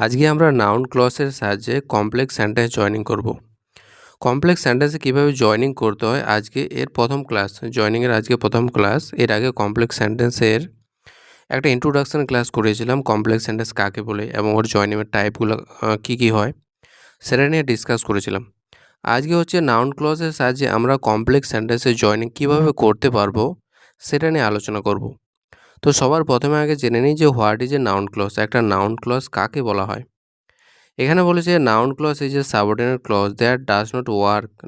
আজকে আমরা নাউন ক্লজের সাহায্যে কমপ্লেক্স সেন্টেন্স জয়েনিং করব। কমপ্লেক্স সেন্টেন্সে কীভাবে জয়েনিং করতে হয় আজকে এর প্রথম ক্লাস। জয়েনিংয়ের আজকে প্রথম ক্লাস। এর আগে কমপ্লেক্স সেন্টেন্সের একটা ইন্ট্রোডাকশন ক্লাস করেছিলাম, কমপ্লেক্স সেন্টেন্স কাকে বলে এবং ওর জয়েনিংয়ের টাইপগুলো কী হয় সেটা নিয়ে ডিসকাস করেছিলাম। আজকে হচ্ছে নাউন ক্লজের সাহায্যে আমরা কমপ্লেক্স সেন্টেন্সের জয়েনিং কীভাবে করতে পারবো সেটা নিয়ে আলোচনা করব। তো সবার প্রথমে আগে জেনে নিই যে what is a noun clause. একটা নাউন ক্লজ কাকে বলা হয়। এখানে বলেছে noun clause is a subordinate clause that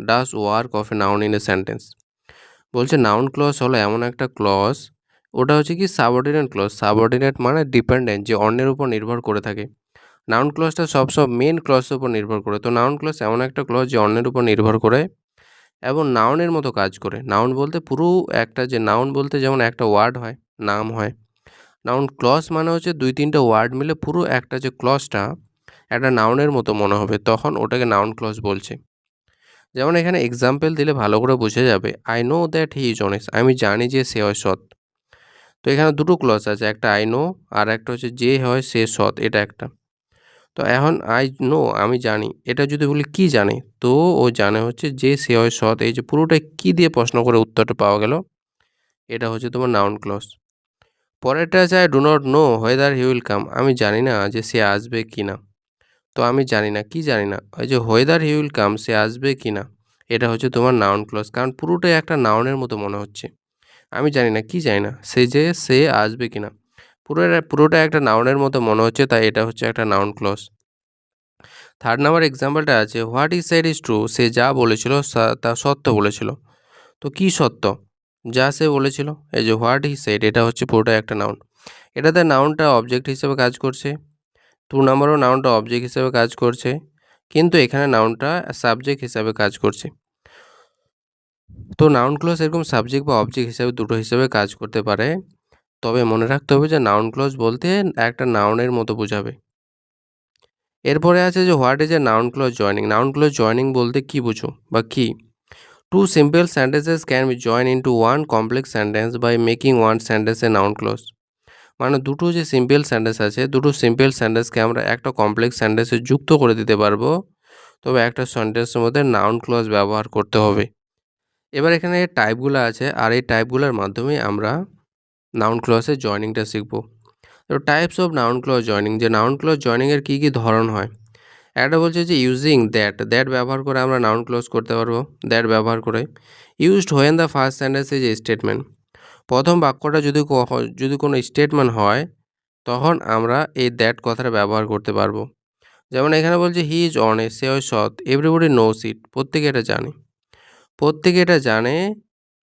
does work of a noun in a sentence. বলছে নাউন ক্লজ হলো এমন একটা ক্লজ, ওটা হচ্ছে কি সাবঅর্ডিনেট ক্লজ। সাবঅর্ডিনেট মানে ডিপেন্ডেন্ট, যে অন্যের উপর নির্ভর করে থাকে। নাউন ক্লজটা সব মেন ক্লজের উপর নির্ভর করে। তো নাউন ক্লজ এমন একটা ক্লজ যে অন্যের উপর নির্ভর করে এবং নাউনের মতো কাজ করে। নাউন বলতে পুরো একটা, যে নাউন বলতে যেমন একটা ওয়ার্ড হয়, নাম হয়। নাউন ক্লজ মানে হচ্ছে 2-3টা ওয়ার্ড মিলে পুরো একটা যে ক্লজটা একটা নাউনের মতো মনে হবে, তখন ওটাকে নাউন ক্লজ বলছে। যেমন এখানে এক্সাম্পল দিলে ভালো করে বোঝা যাবে। I know that he is honest. আমি জানি যে সে হয় সৎ। তো এখানে দুটো ক্লজ আছে, একটা আই নো আর একটা হচ্ছে যে হয় সে সৎ, এটা একটা। তো এখন আই নো আমি জানি, এটা যদি বলি কি জানে, তো ও জানে হচ্ছে যে সে হয় সৎ। এই যে পুরোটা কি দিয়ে প্রশ্ন করে উত্তরটা পাওয়া গেল, এটা হচ্ছে তোমার নাউন ক্লজ। পরেরটা আছে I do not know whether he will come. আমি জানি না যে সে আসবে কি না। তো আমি জানি না, কি জানি না, ওই যে হোয়েদার হি উইল কাম, সে আসবে কি না, এটা হচ্ছে তোমার নাউন ক্লজ। কারণ পুরোটাই একটা নাউনের মতো মনে হচ্ছে। আমি জানি না, কি জানি না, সে আসবে কি না, পুরোটা একটা নাউনের মতো মনে হচ্ছে, তাই এটা হচ্ছে একটা নাউন ক্লজ। থার্ড নাম্বার এক্সাম্পলটা আছে what he said is true. সে যা বলেছিল তা সত্য বলেছিল। তো কি সত্য? যা সে বলেছিল। এই যে হোয়াট ই সেড, এটা হচ্ছে পুরোটাই একটা নাউন। এটাতে নাউনটা অবজেক্ট হিসেবে কাজ করছে। 2 নাম্বারও নাউনটা অবজেক্ট হিসেবে কাজ করছে, কিন্তু এখানে নাউনটা সাবজেক্ট হিসাবে কাজ করছে। তো নাউন ক্লজ এরকম সাবজেক্ট বা অবজেক্ট হিসাবে দুটো হিসেবে কাজ করতে পারে। তবে মনে রাখতে হবে যে নাউন ক্লজ বলতে একটা নাউনের মতো বোঝাবে। এরপরে আছে যে what is a noun clause joining. Noun clause joining বলতে কি বুঝো বা কি? Two simple sentences can be join into one complex sentence by making one sentence a noun clause. মানে দুটো যে সিম্পল সেন্টেন্স আছে, দুটো সিম্পল সেন্টেন্সকে আমরা একটা কমপ্লেক্স সেন্টেন্সে যুক্ত করে দিতে পারবো। তবে একটা সেন্টেন্সের মধ্যে নাউন ক্লজ ব্যবহার করতে হবে। এবার এখানে টাইপগুলো আছে, আর এই টাইপগুলোর মাধ্যমে আমরা নাউন ক্লজের জয়েনিংটা শিখব। তো types of noun clause joining, যে নাউন ক্লজ জয়েনিংয়ের কী কী ধরন হয়। একটা বলছে যে ইউজিং দ্যাট ব্যবহার করে আমরা নাউন ক্লজ করতে পারবো। দ্যাট ব্যবহার করে। Used when the first sentence is a statement. প্রথম বাক্যটা যদি কোনো স্টেটমেন্ট হয়, তখন আমরা এই দ্যাট কথাটা ব্যবহার করতে পারবো। যেমন এখানে বলছে হি ইজ অনেস্ট, সে হয় সৎ। এভরিবডি নোস ইট, প্রত্যেকে এটা জানে। প্রত্যেকে এটা জানে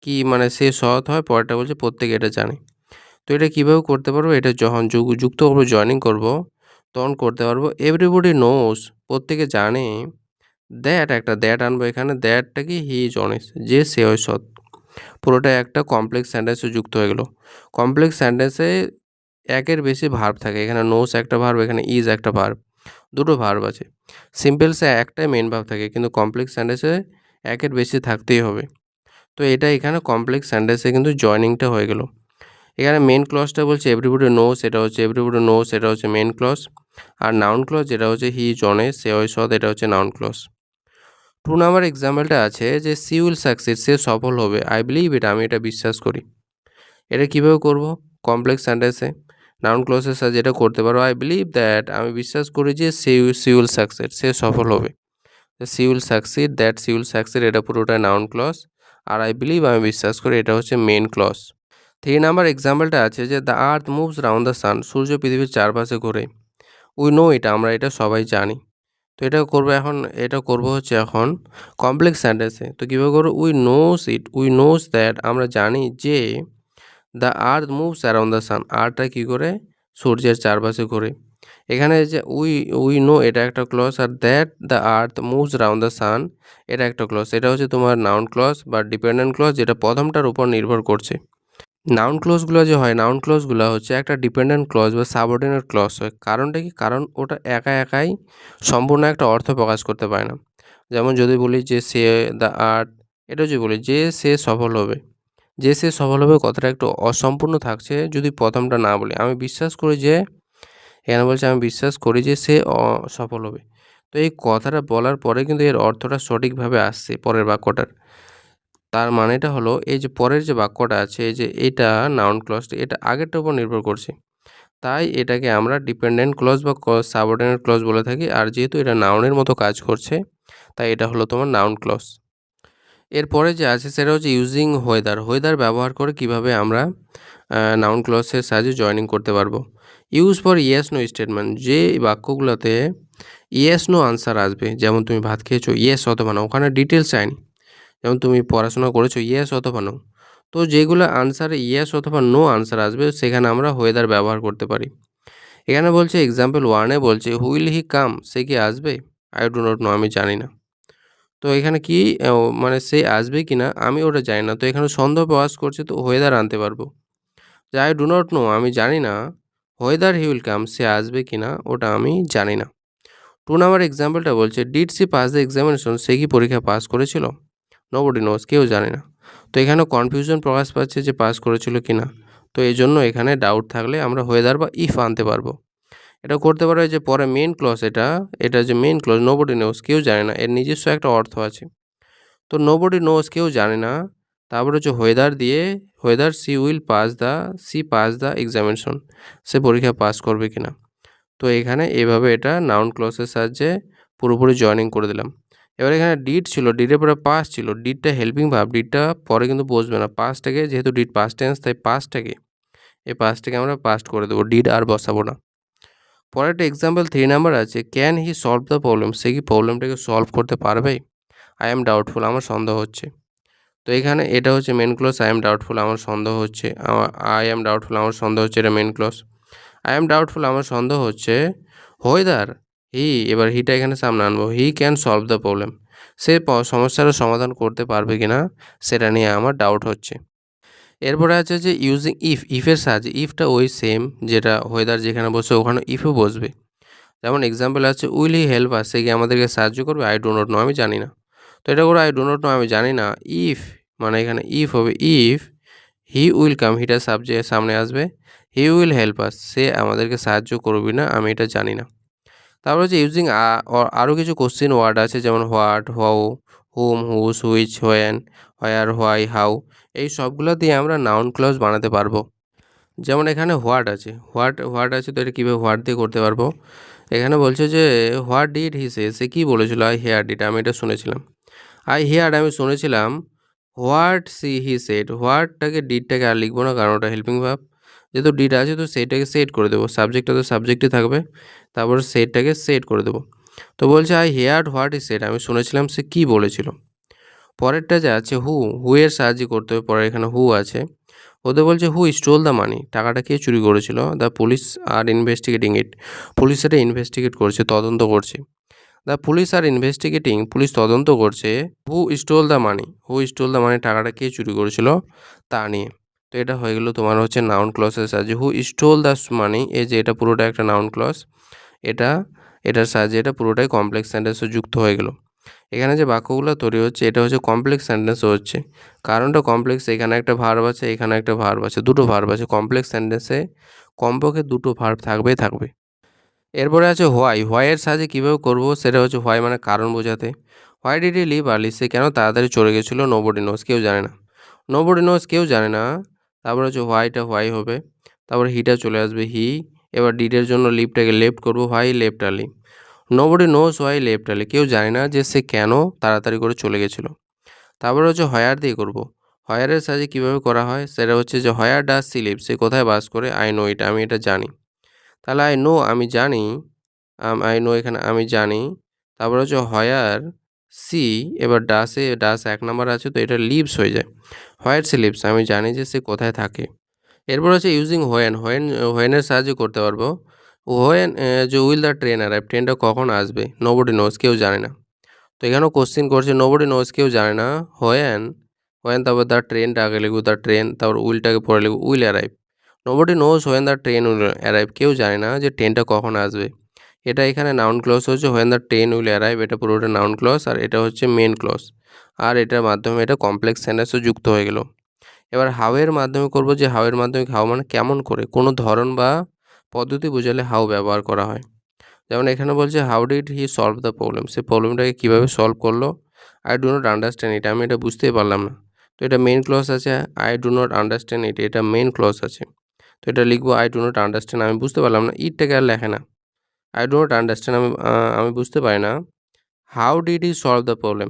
কি মানে সে সৎ হয়, পরেরটা বলছে প্রত্যেকে এটা জানে। তো এটা কীভাবে করতে পারবো, এটা যখন যুক্ত করবো, জয়েনিং করব, তখন করতে পারবো এভরিবডি নোস, প্রত্যেকে জানে। একটা দ্যাট আনবো এখানে, দ্যাটটা কি হি ইজ অনেস্ট, যে সে হয় সৎ। পুরোটাই একটা কমপ্লেক্স সেন্টেন্সে যুক্ত হয়ে গেল। কমপ্লেক্স সেন্টেন্সে একের বেশি ভার্ব থাকে। এখানে নোস একটা ভার্ব, এখানে ইজ একটা ভার্ব, দুটো ভার্ব আছে। সিম্পলসে একটাই মেন ভার্ব থাকে, কিন্তু কমপ্লেক্স সেন্টেন্সে একের বেশি থাকতেই হবে। তো এটা এখানে কমপ্লেক্স সেন্টেন্সে কিন্তু জয়েনিংটা হয়ে গেল। এখানে মেন ক্লজটা বলছে এভরিবডি নোস, এটা হচ্ছে এভরিবডি নোস, এটা হচ্ছে মেন ক্লজ। আর নাউন ক্লজ যেটা হচ্ছে হি ইজ অনেস্ট, সে হয় সৎ, এটা হচ্ছে নাউন ক্লজ। 2 নাম্বার এক্সাম্পলটা আছে যে সি উইল সাকসিড, সে সফল হবে। আই বিলিভ ইট, আমি এটা বিশ্বাস করি। এটা কীভাবে করব? কমপ্লেক্স সেন্টেন্সে নাউন ক্লজের সাথে যেটা করতে পারো, আই বিলিভ দ্যাট, আমি বিশ্বাস করি যে সি উইল সাকসিড, সে সফল হবে। She will succeed, that she will succeed, এটা পুরোটা নাউন ক্লজ। আর আই বিলিভ, আমি বিশ্বাস করি, এটা হচ্ছে মেন ক্লজ। 3 নাম্বার এক্সাম্পলটা আছে যে the earth moves round the sun, সূর্য পৃথিবীর চারপাশে ঘোরে। উই নো এটা, আমরা এটা সবাই জানি। তো এটা করবো এখন, এটা করবো হচ্ছে এখন কমপ্লেক্স সেন্টেন্সে। তো কীভাবে করবো? উই নোস দ্যাট, আমরা জানি যে the earth moves around the sun, আর্থটা কী করে? সূর্যের চারপাশে ঘোরে। এখানে যে উই নো, এটা একটা ক্লজ, আর that the earth moves round the sun, এটা একটা ক্লজ। এটা হচ্ছে তোমার নাউন ক্লজ বা ডিপেন্ডেন্ট ক্লজ, যেটা প্রথমটার উপর নির্ভর করছে। নাউন ক্লজগুলো যে হয়, নাউন ক্লজগুলো হচ্ছে একটা ডিপেন্ডেন্ট ক্লজ বা সাবঅর্ডিনেট ক্লজ হয়। কারণটা কি? কারণ ওটা একাই সম্পূর্ণ একটা অর্থ প্রকাশ করতে পারে না। যেমন যদি বলি যে সে দ্য আর্থ, এটা যদি বলি যে সে সফল হবে, যে সে সফল হবে কথাটা একটু অসম্পূর্ণ থাকছে যদি প্রথমটা না বলি। আমি বিশ্বাস করি যে এখানে বলছে আমি বিশ্বাস করি যে সে সফল হবে। তো এই কথাটা বলার পরে কিন্তু এর অর্থটা সঠিকভাবে আসছে পরের বাক্যটার। তার মানেটা হলো এই যে পরের যে বাক্যটা আছে এই যে এটা নাউন ক্লজটা এটা আগেরটার উপর নির্ভর করছে। তাই এটাকে আমরা ডিপেন্ডেন্ট ক্লজ বা সাবঅর্ডিনেট ক্লজ বলে থাকি। আর যেহেতু এটা নাউনের মতো কাজ করছে তাই এটা হলো তোমার নাউন ক্লজ। এরপরে যে আছে সেটা হচ্ছে ইউজিং ওয়েদার। ওয়েদার ব্যবহার করে কিভাবে আমরা নাউন ক্লজের সাহায্যে জয়েনিং করতে পারবো। Use for yes no statement. যে বাক্যগুলোতে ইয়েস নো আনসার আসবে, যেমন তুমি ভাত খেয়েছো ইয়েস অথবা না, ওখানে ডিটেলস চায়নি। যেমন তুমি পড়াশোনা করেছো ইয়েস অথবা নো। তো যেগুলো আনসারে ইয়েস অথবা নো আনসার আসবে সেখানে আমরা ওয়েদার ব্যবহার করতে পারি। এখানে বলছে এক্সাম্পল 1 এ বলছে হুইল হি কাম, সে কি আসবে? আই ডু নট নো, আমি জানি না। তো এখানে কি মানে সে আসবে কিনা আমি ওটা জানি না। তো এখানে সন্দেহ প্রকাশ করছে, তো ওয়েদার আনতে পারবো। যে আই ডু নট নো, আমি জানি না হোয়েদার হি উইল কাম, সে আসবে কিনা ওটা আমি জানি না। 2 নাম্বার এক্সাম্পলটা বলছে did she pass the examination, সে কি পরীক্ষা পাস করেছিল? নোবডি নোজ, কেউ জানে না। তো এখানে কনফিউশন প্রকাশ পাচ্ছে যে পাস করেছিল কিনা। তো এই জন্য এখানে ডাউট থাকলে আমরা হোয়েদার বা ইফ আনতে পারবো। এটা করতে পারো যে পরে মেইন ক্লজ, এটা যে মেইন ক্লজ নোবডি নোজ, কেউ জানে না, এর নিজস্ব একটা অর্থ আছে। তো নোবডি নোজ, কেউ জানে না। তারপরে হচ্ছে হোয়েদার দিয়ে whether she pass the examination, সে পরীক্ষা পাস করবে কিনা। তো এখানে এভাবে এটা নাউন ক্লজের সাহায্যে পুরোপুরি জয়েনিং করে দিলাম। এবার এখানে ডিড ছিল, ডিডের পরে পাস ছিল, ডিডটা হেল্পিং ভার্ব, ডিডটা পরে কিন্তু বসবে না। পাস্টটাকে যেহেতু ডিড পাস্ট টেন্স তাই পাস্টটাকে আমরা পাস্ট করে দেবো, ডিড আর বসাবো না। পরে একটা এক্সাম্পল 3 নাম্বার আছে can he solve the problem, সে কি প্রবলেমটাকে সলভ করতে পারবে? আই এম ডাউটফুল, আমার সন্দেহ হচ্ছে। তো এখানে এটা হচ্ছে main clause, I am doubtful, আমার সন্দেহ হচ্ছে। আই এম ডাউটফুল, আমার সন্দেহ হচ্ছে, এটা main clause. I am doubtful, আমার সন্দেহ হচ্ছে হোয়েদার হি, এবার হিটা এখানে সামনে আনবো, he can solve the problem, সে সমস্যার সমাধান করতে পারবে কিনা সেটা নিয়ে আমার ডাউট হচ্ছে। এরপরে আছে যে ইউজিং ইফের সাহায্যে, ইফটা ওই সেম যেটা হোয়েদার যেখানে বসে ওখানে ইফও বসবে। যেমন এক্সাম্পল আছে উইল হি হেল্প আস, সে কি আমাদেরকে সাহায্য করবে? আই ডো নট নো, আমি জানি না। তো এটা করে আই ডো নট নো, আমি জানি না। ইফ মানে এখানে ইফ হবে, ইফ হি উইল কাম, হিটা সাবজেক্ট সামনে আসবে, হি উইল হেল্প আস, সে আমাদেরকে সাহায্য করবে না, আমি এটা জানি না। তারপর হচ্ছে ইউজিং আরও কিছু কোশ্চেন ওয়ার্ড আছে, যেমন হোয়াট, হাউ, হুম, হুস, which, when, where, why, how, এই সবগুলো দিয়ে আমরা নাউন ক্লজ বানাতে পারবো। যেমন এখানে হোয়াট আছে, হোয়াট আছে, তো এটা কীভাবে হোয়াট দিয়ে করতে পারবো। এখানে বলছে যে হোয়াট ডিড হি সে, সে কী বলেছিল? আই হেয়ার ডিড, আমি এটা শুনেছিলাম। আই হেয়ার্ড, আমি শুনেছিলাম। হোয়াট হি সেড, হোয়াটটাকে ডিডটাকে আর লিখবো না কারণ ওটা হেল্পিং ভার্ব। যেহেতু ডিড আছে তো সেইটাকে সেট করে দেবো, সাবজেক্টটা তো সাবজেক্টই থাকবে, তারপর সেটটাকে সেট করে দেবো। তো বলছে I heard what he shed, আমি শুনেছিলাম সে কী বলেছিল। পরেরটা যে আছে হু এর সাহায্যে করতে হবে, পরে এখানে হু আছে। ওদের বলছে হু স্টোল দ্য মানি, টাকাটা কে চুরি করেছিল? The police are investigating it, police এটা ইনভেস্টিগেট করছে, তদন্ত করছে। The police are investigating, police তদন্ত করছে। হু স্টোল দ্য মানি, টাকাটা কে চুরি করেছিল তা নিয়ে। তো এটা হয়ে গেল তোমার হচ্ছে নাউন ক্লজের সাহায্যে হু স্টোল দ্য মানি, এই যে এটা পুরোটা একটা নাউন ক্লজ, এটার সাহায্যে এটা পুরোটাই কমপ্লেক্স সেন্টেন্সে যুক্ত হয়ে গেল। এখানে যে বাক্যগুলো তৈরি হচ্ছে এটা হচ্ছে কমপ্লেক্স সেন্টেন্সও হচ্ছে, কারণটা কমপ্লেক্স, এখানে একটা ভার্ব আছে, এখানে একটা ভার্ব আছে, দুটো ভার্ব আছে। কমপ্লেক্স সেন্টেন্সে কমপক্ষে দুটো ভার্ব থাকবে। এরপরে আছে হোয়াইয়ের সাহায্যে কীভাবে করবো সেটা হচ্ছে হোয়াই মানে কারণ বোঝাতে। Why did he leave early, সে কেন তাড়াতাড়ি চলে গেছিলো? নোবডি নোজ, কেউ জানে না। নোবডি নোজ, কেউ জানে না। তারপরে হচ্ছে হোয়াই হবে, তারপরে হিটা চলে আসবে হি। এবার ডিডের জন্য লিভটাকে লেফট করবো, why left early. Nobody nose why left early, কেউ জানে না যে সে কেন তাড়াতাড়ি করে চলে গেছিলো। তারপরে হচ্ছে হোয়ার দিয়ে করবো। হোয়ারের সাহায্যে কীভাবে করা হয় সেটা হচ্ছে যে হোয়ার ডাজ সি লিভ, সে কোথায় বাস করে? আই নো ইট, আমি এটা জানি। তাহলে আই নো, আমি জানি, আই নো এখানে আমি জানি। তারপর হচ্ছে হোয়ার সি, এবার ডাস 1 নাম্বার আছে তো এটা লিভস হয়ে যায়। হোয়ার সি লিভস, আমি জানি যে সে কোথায় থাকে। এরপর হচ্ছে ইউজিং হোয়েনের সাহায্যে করতে পারবো। যে উইল দ্য ট্রেন অ্যারাইভ, ট্রেনটা কখন আসবে? নোবডি নোজ, কেউ জানে না। তো এখানেও কোশ্চেন করছে নোবডি নোজ, কেউ জানে না। হোয়েন তারপর দ্য ট্রেনটা আগে লিখবো, দ্য ট্রেন, তারপর উইলটাকে পরে লিখবো, will arrive. Nobody nose when the train will arrive, কেউ জানে না যে ট্রেনটা কখন আসবে। এটা এখানে নাউন ক্লজ হচ্ছে when the train will arrive, এটা পুরোটা নাউন ক্লজ, আর এটা হচ্ছে মেন ক্লজ। আর এটার মাধ্যমে এটা কমপ্লেক্স সেন্টেন্সও যুক্ত হয়ে গেল। এবার হাউ এর মাধ্যমে করবো, যে হাউ এর মাধ্যমে, হাউ মানে কেমন করে, কোনো ধরন বা পদ্ধতি বোঝালে হাউ ব্যবহার করা হয়। যেমন এখানে বলছে how did he solve the problem, সে প্রবলেমটাকে কীভাবে সলভ করলো। I do not understand it, আমি এটা বুঝতেই পারলাম না। তো এটা মেইন ক্লজ আছে, I do not understand it এটা মেইন ক্লজ আছে। তো এটা লিখবো আই ডু নট আন্ডারস্ট্যান্ড, আমি বুঝতে পারলাম না। ইটটাকে আর লেখে না, আই ডু নট আন্ডারস্ট্যান্ড, আমি বুঝতে পারি না। How did he solve the problem,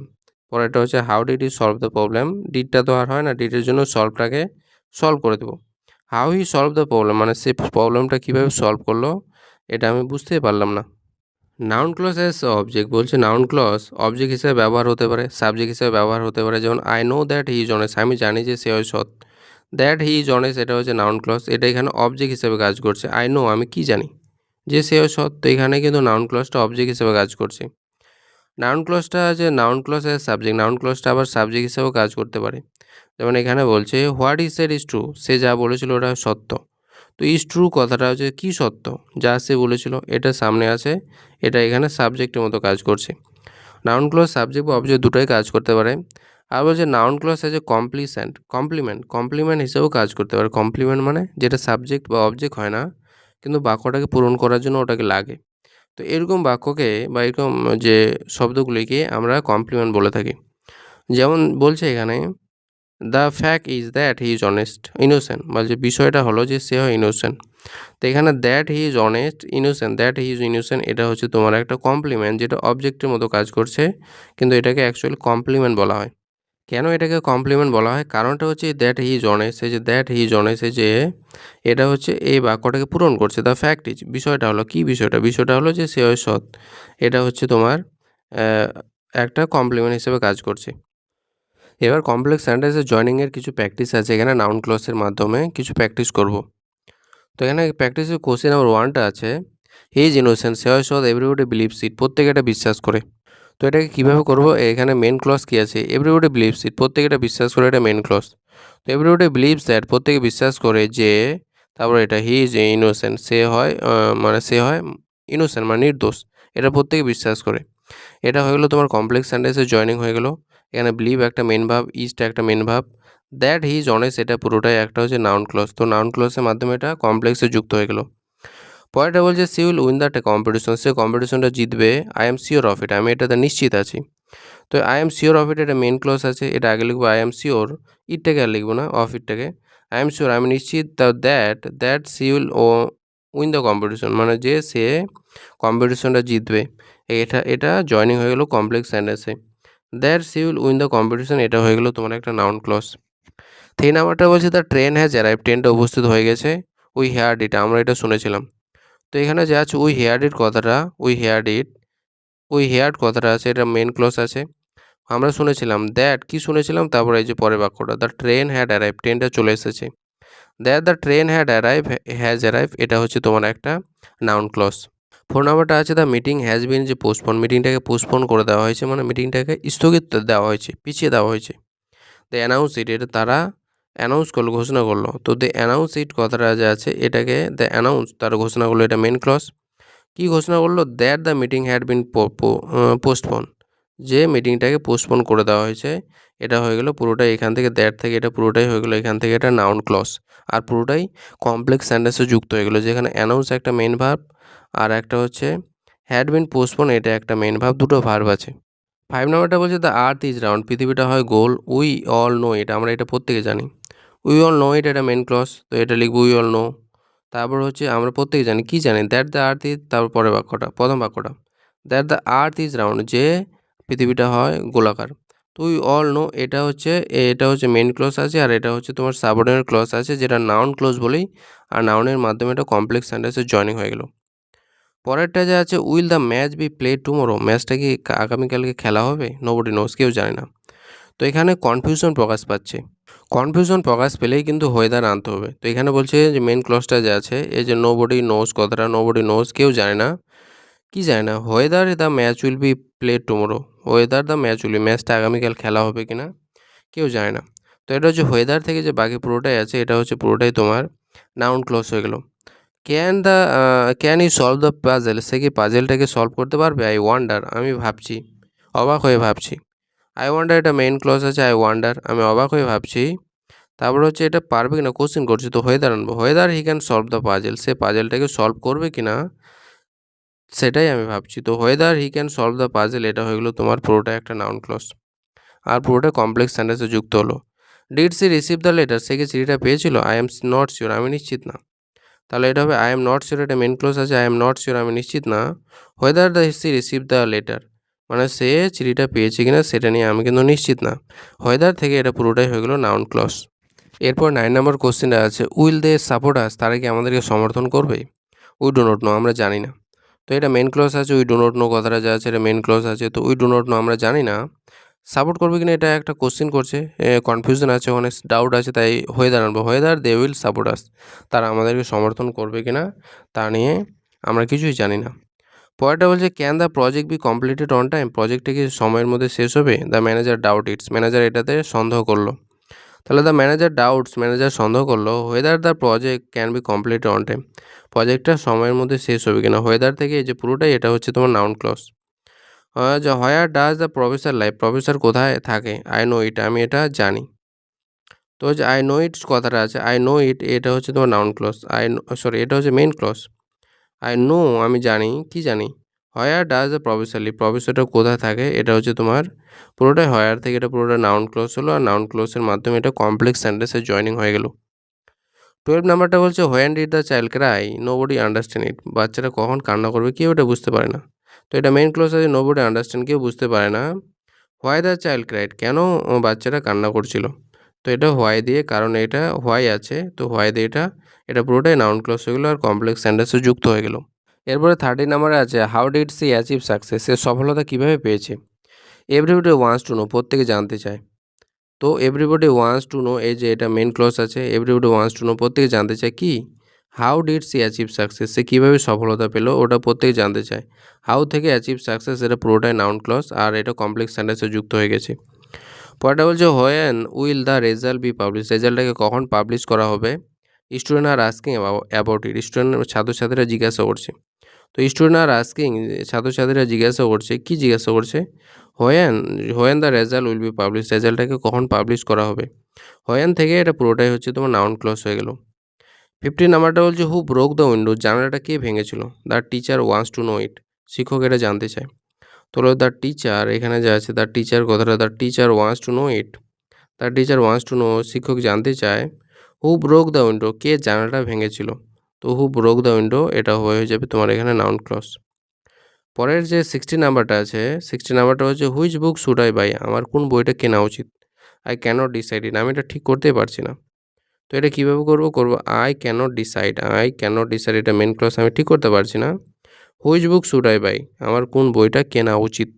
পরেরটা হচ্ছে how did he solve the problem, ডিডটা তো আর হয় না, ডিডের জন্য সলভটাকে সলভ করে দেবো। How he solve the problem মানে সে প্রবলেমটা কীভাবে সলভ করলো, এটা আমি বুঝতেই পারলাম না। নাউন ক্লজ অ্যাজ অবজেক্ট বলছে, নাউন ক্লজ অবজেক্ট হিসেবে ব্যবহার হতে পারে, সাবজেক্ট হিসেবে ব্যবহার হতে পারে। যেমন I know that he is honest, আমি জানি যে সে হয় সৎ। দ্যাট হি ইজ অনেস্ট এটা হচ্ছে নাউন ক্লজ, এটা এখানে অবজেক্ট হিসেবে কাজ করছে। আই নো আমি কি জানি যে সে হয় সৎ, তো এখানে কিন্তু নাউন ক্লজটা অবজেক্ট হিসেবে কাজ করছে। নাউন ক্লজটা আছে noun clause as subject, noun ক্লজটা আবার সাবজেক্ট হিসেবেও কাজ করতে পারে। যেমন এখানে বলছে what he said is true, সে যা বলেছিল ওটা সত্য। তো ইজ ট্রু কথাটা হচ্ছে কী সত্য, যা সে বলেছিল এটা সামনে আছে, এটা এখানে সাবজেক্টের মতো কাজ করছে। নাউন ক্লজ সাবজেক্ট বা অবজেক্ট দুটোই কাজ করতে পারে। আর বলছে নাউন ক্লজ আছে কমপ্লিমেন্ট হিসেবেও কাজ করতে পারে। কমপ্লিমেন্ট মানে যেটা সাবজেক্ট বা অবজেক্ট হয় না, কিন্তু বাক্যটাকে পূরণ করার জন্য ওটাকে লাগে। তো এরকম বাক্যকে বা এরকম যে শব্দগুলিকে আমরা কমপ্লিমেন্ট বলে থাকি। যেমন বলছে এখানে the fact is that he is honest innocent, বলছে বিষয়টা হলো যে সে হয় ইনোসেন্ট। তো এখানে that he is honest innocent, that he is innocent এটা হচ্ছে তোমার একটা কমপ্লিমেন্ট, যেটা অবজেক্টের মতো কাজ করছে, কিন্তু এটাকে অ্যাকচুয়ালি কমপ্লিমেন্ট বলা হয়। কেন এটাকে কমপ্লিমেন্ট বলা হয়, কারণটা হচ্ছে দ্যাট হি ইজ অনেস্ট, এই যে দ্যাট হি ইজ অনেস্ট এই যে এটা হচ্ছে এই বাক্যটাকে পূরণ করছে। দ্য ফ্যাক্ট ইজ বিষয়টা হলো কি, বিষয়টা হলো যে সে হয় সৎ, এটা হচ্ছে তোমার একটা কমপ্লিমেন্ট হিসেবে কাজ করছে। এবার কমপ্লেক্স সেন্টেন্সের জয়েনিংয়ের কিছু প্র্যাকটিস আছে, এখানে নাউন ক্লজের মাধ্যমে কিছু প্র্যাকটিস করব। তো এখানে প্র্যাকটিসের কোশ্চেন নাম্বার 1টা আছে হি ইজ ইনোসেন্ট, সে হয় সৎ, এভরিবডি বিলিভস ইট, প্রত্যেকে এটা বিশ্বাস করে। তো এটাকে কীভাবে করবো, এখানে মেন ক্লজ কী আছে, এভরিবডি বিলিভস ইট, প্রত্যেকে এটা বিশ্বাস করে, এটা মেন ক্লজ। তো এভরিবডি বিলিভস দ্যাট প্রত্যেকে বিশ্বাস করে যে, তারপর এটা হি ইজ ইনোসেন্ট, সে হয় ইনোসেন্ট মানে নির্দোষ, এটা প্রত্যেকে বিশ্বাস করে। এটা হয়ে গেলো তোমার কমপ্লেক্স সেন্টেন্সের জয়েনিং হয়ে গেলো। এখানে বিলিভ একটা মেন ভাব, ইজটা একটা মেন ভাব, দ্যাট হি ইজ অনেস্ট এটা পুরোটাই একটা হচ্ছে নাউন ক্লজ। তো নাউন ক্লজের মাধ্যমে এটা কমপ্লেক্সে যুক্ত হয়ে গেলো। পরেরটা বলছে she will win the competition, সে কম্পিটিশনটা জিতবে। I am sure of it, আমি এটাতে নিশ্চিত আছি। তো I am sure of it এটা মেন ক্লজ আছে, এটা আগে লিখবো আই এম শিওর, ইটটাকে আর লিখবো না, অফ ইটটাকে। আই এম শিওর আমি নিশ্চিত, তা that she will win the competition মানে যে সে কম্পিটিশনটা জিতবে। এটা জয়েনিং হয়ে গেলো কমপ্লেক্স সেন্টেন্সে। That she will win the competition এটা হয়ে গেলো তোমার একটা নাউন ক্লজ। 3 নাম্বারটা বলছে দ্য ট্রেন হ্যাজ অ্যারাইভ, ট্রেনটা উপস্থিত হয়ে গেছে। উই হেয়ার্ড ইট আমরা এটা শুনেছিলাম। তো এখানে যে আছে উই হেয়ার্ড ইট কথাটা, উই হেয়ার্ড কথাটা আছে, এটা মেন ক্লজ আছে। আমরা শুনেছিলাম দ্যাট কি শুনেছিলাম, তারপরে এই যে পরের বাক্যটা দ্য ট্রেন হ্যাড অ্যারাইভ, ট্রেনটা চলে এসেছে। That the train has arrive এটা হচ্ছে তোমার একটা নাউন ক্লজ। 4 নাম্বারটা আছে দ্য মিটিং হ্যাজ বিন যে পোস্টপোন, মিটিংটাকে পোস্টপোন করে দেওয়া হয়েছে মানে মিটিংটাকে স্থগিত দেওয়া হয়েছে, পিছিয়ে দেওয়া হয়েছে। দ্য অ্যানাউন্স ইট এটা তারা অ্যানাউন্স করলো, ঘোষণা করলো। তো দ্য অ্যানাউন্স ইট কথাটা যে আছে এটাকে দ্য অ্যানাউন্স তারা ঘোষণা করলো, এটা মেন ক্লজ। কী ঘোষণা করলো, that the meeting had been postpone, যে মিটিংটাকে পোস্টপোন করে দেওয়া হয়েছে। এটা হয়ে গেলো পুরোটাই এখান থেকে দ্যাট থেকে এটা পুরোটাই হয়ে গেলো এখান থেকে এটা নাউন ক্লজ, আর পুরোটাই কমপ্লেক্স সেন্টেন্সে যুক্ত হয়ে গেলো, যেখানে অ্যানাউন্স একটা মেন ভার্ব আর একটা হচ্ছে হ্যাড বিন পোস্টপোন এটা একটা মেন ভার্ব, দুটো ভার্ব আছে। 5 নাম্বারটা বলছে দ্য আর্থ ইজ রাউন্ড, পৃথিবীটা হয় গোল। উই অল নো এটা আমরা এটা প্রত্যেকে জানি। উই অল নো এটা মেন ক্লজ, তো এটা লিখবো উই অল নো। তারপর হচ্ছে আমরা প্রত্যেকে জানি, কি জানি, দ্যাট দ্য আর্থ ইজ, তারপর পরের বাক্যটা প্রথম বাক্যটা that the earth is round যে পৃথিবীটা হয় গোলাকার। তো উই অল নো এটা হচ্ছে মেন ক্লজ আছে, আর এটা হচ্ছে তোমার সাবঅর্ডিনেট ক্লজ আছে, যেটা নাউন ক্লজ বলেই, আর নাউনের মাধ্যমে এটা কমপ্লেক্স সেন্টেন্সের জয়েনিং হয়ে গেল। পরেরটা যে আছে will the match be play tomorrow, ম্যাচটা কি আগামীকালকে খেলা হবে, নোবডি নোজ কেউ জানে না। তো এখানে কনফিউশন প্রকাশ পাচ্ছে, কনফিউশন প্রকাশ পেলেই কিন্তু ওয়েদার আনতে হবে। তো এখানে বলছে যে মেন ক্লজটা যে আছে এই যে নোবডি নোজ কথাটা, নোবডি নোজ কেউ জানে না, কি জানে না, whether the match will be play tomorrow, whether the match will be ম্যাচটা আগামীকাল খেলা হবে কিনা কেউ জানে না। তো এটা হচ্ছে ওয়েদার থেকে যে বাকি পুরোটাই আছে এটা হচ্ছে পুরোটাই তোমার নাউন ক্লজ হয়ে গেল। Can you solve the puzzle, সে কি পাজেলটাকে সলভ করতে পারবে। আই ওয়ান্ডার আমি ভাবছি, অবাক হয়ে ভাবছি। আই ওয়ান্ডার এটা মেইন ক্লজ আছে, আই ওয়ান্ডার আমি অবাক হয়ে ভাবছি। তারপরে হচ্ছে এটা পারবে কিনা কোশ্চেন করছে, তো হোয়েদার আনবো, whether he can solve the puzzle, সে পাজেলটাকে সলভ করবে কিনা সেটাই আমি ভাবছি। তো whether he can solve the puzzle এটা হয়ে গেলো তোমার পুরোটা একটা নাউন ক্লজ, আর পুরোটা কমপ্লেক্স সেন্টেন্সে যুক্ত হলো। Did she receive the letter, সে কি চিঠিটা পেয়েছিল? আই এম নট শিওর, আমি নিশ্চিত না। তাহলে এটা হবে আই এম নট শিওর, এটা মেন ক্লোজ আছে, আই এম নট শিওর আমি নিশ্চিত না। Whether the sea receive the letter, মানে সে চিঠিটা পেয়েছে কিনা সেটা নিয়ে আমি কিন্তু নিশ্চিত না। হোয়েদার থেকে এটা পুরোটাই হয়ে গেলো নাউন ক্লজ। এরপর 9 নম্বর কোশ্চেনটা আছে, উইল দে সাপোর্ট আস, তারা কি আমাদেরকে সমর্থন করবে? উই ডো নট নো, আমরা জানি না। তো এটা মেন ক্লজ আছে, উই ডো নট নো কথাটা যা আছে এটা মেন ক্লজ আছে, তো উই ডো নট নো আমরা জানি না। সাপোর্ট করবে কিনা এটা একটা কোশ্চেন করছে, কনফিউশন আছে, ওখানে ডাউট আছে, তাই হোয়েদার আনবো, whether they will support us, তারা আমাদেরকে সমর্থন করবে কিনা তা নিয়ে আমরা কিছুই জানি না। পরেরটা বলছে can the project be completed on time, প্রজেক্টটা কি সময়ের মধ্যে শেষ হবে? The manager doubt it's, manager এটাতে সন্দেহ করলো। তাহলে দ্য ম্যানেজার ডাউটস, ম্যানেজার সন্দেহ করলো whether the project can be completed on time, প্রজেক্টটা সময়ের মধ্যে শেষ হবে কিনা। হোয়েদার থেকে এই যে পুরোটাই এটা হচ্ছে তোমার নাউন ক্লজ। যে হোয়ার does the professor live, professor কোথায় থাকে? আই নো ইট, আমি এটা জানি। তো যে আই নো ইট কথাটা আছে, আই নো ইট এটা হচ্ছে তোমার নাউন ক্লজ, সরি এটা হচ্ছে মেন ক্লজ। আই নো আমি জানি, কি জানি? Where does the professor live, প্রফেসরটা কোথায় থাকে এটা হচ্ছে তোমার পুরোটাই হোয়ার থেকে এটা পুরোটা নাউন ক্লজ হলো, আর নাউন ক্লজের মাধ্যমে এটা কমপ্লেক্স সেন্টেন্সে জয়েনিং হয়ে গেল। 12 নাম্বারটা বলছে when did the child cry, nobody understand it, বাচ্চাটা কখন কান্না করবে কেউ এটা বুঝতে পারে না। তো এটা মেন ক্লজ আছে, নো বডি আন্ডারস্ট্যান্ড কেউ বুঝতে পারে না। হোয়াই দ্য চাইল্ড ক্রাইড, কেন বাচ্চাটা কান্না করছিল? তো এটা হোয়াই দিয়ে, কারণ এটা হোয়াই আছে, তো হোয়াই দিয়ে এটা পুরোটাই নাউন ক্লজ হয়ে গেলো আর কমপ্লেক্স সেন্টেন্সে যুক্ত হয়ে গেল। এরপরে 13 নাম্বারে আছে how did she achieve success, সে সফলতা কীভাবে পেয়েছে? এভরিবডি ওয়ান্টস টু নো, প্রত্যেকে জানতে চায়। তো এভরিবডি ওয়ান্টস টু নো, এই যে এটা মেন ক্লজ আছে, এভরিবডি ওয়ান্টস টু নো প্রত্যেকে জানতে চায় কি? How did she achieve success, সে কীভাবে সফলতা পেলো ওটা প্রত্যেকে জানতে চায়। হাউ থেকে অ্যাচিভ সাকসেস এটা পুরোটাই নাউন ক্লজ আর এটা কমপ্লেক্স সেন্টেন্সে যুক্ত হয়ে গেছে। পরেরটা বলছে when will the result be publish, রেজাল্টটাকে কখন পাবলিশ করা হবে? Student are asking about it, student ছাত্রছাত্রীরা জিজ্ঞাসা করছে। তো স্টুডেন্ট আর আস্কিং, ছাত্রছাত্রীরা জিজ্ঞাসা করছে, কি জিজ্ঞাসা করছে? When when the result will be publish, রেজাল্টটাকে কখন পাবলিশ করা হবে? হোয়েন থেকে এটা পুরোটাই হচ্ছে তোমার নাউন ক্লজ হয়ে গেল। 15 নাম্বারটা বলছে হু ব্রোক দ্য উইন্ডো, জানালাটা কে ভেঙেছিল? The teacher wants to know it, শিক্ষক এটা জানতে চায়। তো দ্য টিচার, এখানে যা আছে দ্য টিচার কথাটা, the teacher wants to know it, the teacher wants to no, শিক্ষক জানতে চায়। হু ব্রোক দ্য উইন্ডো, কে জানালাটা ভেঙেছিল? তো হু ব্রোক দ্য উইন্ডো এটা হয়ে যাবে তোমার এখানে নাউন ক্লজ। পরের যে 60 নাম্বারটা আছে, 60 নাম্বারটা হচ্ছে which book should I buy, আমার কোন বইটা কেনা উচিত? আই ক্যানট ডিসাইড ইট, আমি এটা ঠিক করতেই পারছি না। তো এটা কীভাবে করবো I can't decide, I can't decide এটা মেন ক্লজ, আমি ঠিক করতে পারছি না। Which book should I buy, আমার কোন বইটা কেনা উচিত।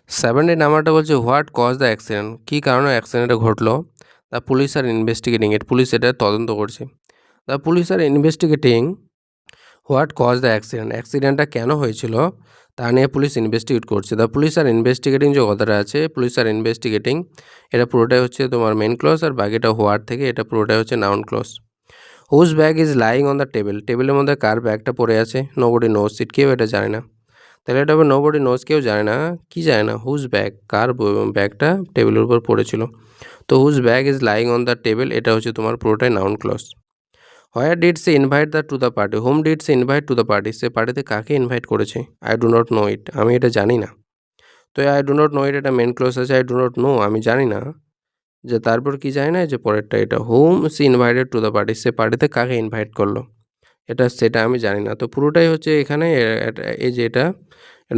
70 নাম্বারটা বলছে হোয়াট কজ দ্য অ্যাক্সিডেন্ট, কী কারণে অ্যাক্সিডেন্টটা ঘটলো? The police are investigating it, police এটা তদন্ত করছে। The police are investigating what cause the accident, অ্যাক্সিডেন্টটা কেন হয়েছিল তা নিয়ে পুলিশ ইনভেস্টিগেট করছে। দ্য পুলিশ আর ইনভেস্টিগেটিং যে কথাটা আছে, পুলিশ আর ইনভেস্টিগেটিং এটা পুরোটাই হচ্ছে তোমার মেন ক্লজ আর বাকিটা হোয়াট থেকে এটা পুরোটাই হচ্ছে noun clause. Whose bag is lying on the table, টেবিলের মধ্যে কার ব্যাগটা পড়ে আছে? নোবডি নোজ ইট, কেউ এটা জানে না। তাহলে এটা হবে নোবডি নোজ, কেউ জানে না, কি জানে না? হুজ ব্যাগ, কার ব্যাগটা টেবিলের উপর পড়েছিল। তো whose bag is lying on the table এটা হচ্ছে তোমার পুরোটাই noun clause. Where did she invite the to the party, whom did she invite to the party, সে পার্টিতে কাকে ইনভাইট করেছে? I do not know it, আমি এটা জানি না। তো I do not know it এটা মেন ক্লজ আছে, আই ডু নট নো আমি জানি না, যে তারপর কি জানি না, যে পরেরটা এটা whom she invited to the party, সে পার্টিতে কাকে ইনভাইট করলো এটা সেটা আমি জানি না। তো পুরোটাই হচ্ছে এখানে এই যে এটা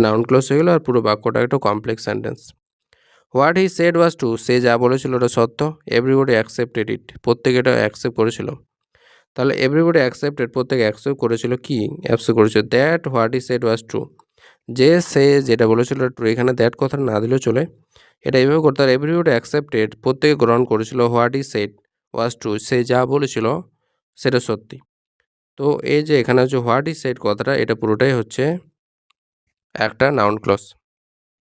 নাউন ক্লজ হয়ে গেলো আর পুরো বাক্যটা একটা complex sentence. What he said was true, সে যা বলেছিল ওটা সত্য। এভরিবডি অ্যাকসেপ্টেড ইট, প্রত্যেকে এটা অ্যাকসেপ্ট করেছিল। তাহলে এভরিবডি অ্যাকসেপ্টেড, প্রত্যেকে অ্যাকসেপ্ট করেছিল, কি অ্যাকসেপ্ট করেছিল? That what he said was true, যে সে যেটা বলেছিল ট্রু, এখানে দ্যাট কথাটা না দিলেও চলে, এটা এইভাবে করতে হবে। এভরিবডি অ্যাকসেপ্টেড, প্রত্যেকে গ্রহণ করেছিল, what he said was true, সে যা বলেছিল সেটা সত্যি। তো এই যে এখানে হচ্ছে হোয়াট হি সেড কথাটা এটা পুরোটাই হচ্ছে একটা নাউন ক্লজ।